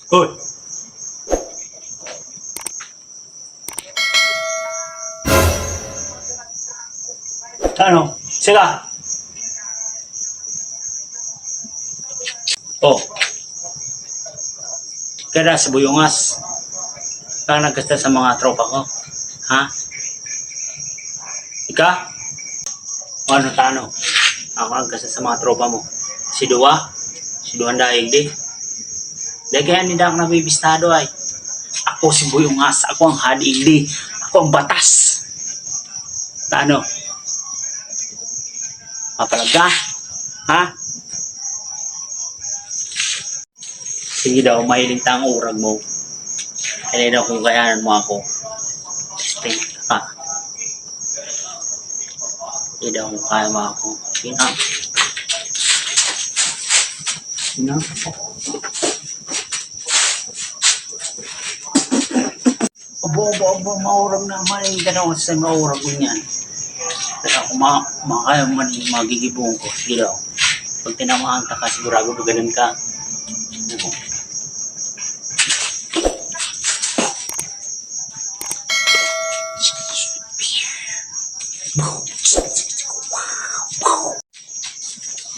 Hoy! Ano? Sila! Oh, kaya sa buyungas. Kaya nagkasta sa mga tropa ko. Ha? Ika? Ano tano? Ako nagkasta sa mga tropa mo. Si Dua? Si Duan Daig di? Dahil kaya hindi ako nabibistado ay. Ako si buyungas. Ako ang hadig di. Ako ang batas. Tano? Mapalag ka? Ha? Sige daw, mahiling tang urag mo. Kaya daw kung kayanan mo ako. Stay ka. Hindi daw kung kaya mo ako. Sina? Sina? Abo, maurag naman yung gano'n sa maurag mo niyan. Kaya kung makaya man yung magigibong ko, sige daw. Pag tinamaan ka, sigurado ba ganun ka?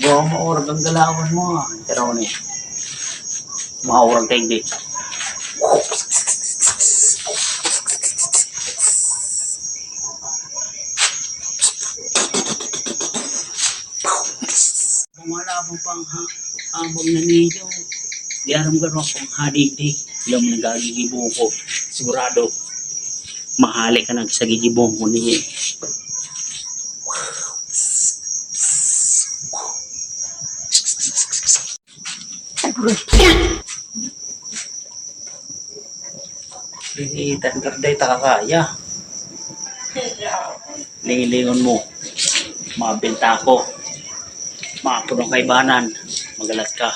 Bawa maurag ang galawan mo ah. Pero ano eh. Maurag kayo di. Kumalabang pang habang nanidyo. Di aram gano'n akong hadig-dig. Yung nagagigibong ko. Sigurado. Mahali ka sa gigibong ko niya. Tangarday takakaya. Lingon mo. Mabenta ako. Mapunong kaibanan. Magalat ka.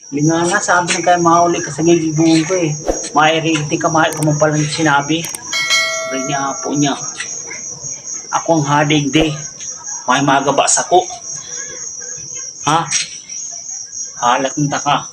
Lingana, sabi ng kayo mauli ka sa gigibong ko eh. Mairigti ka, mahal ka mo palang sinabi. Sabi niya po niya. Ako ang hadig de. May magaba sa ko. Ha? Halat ng taka.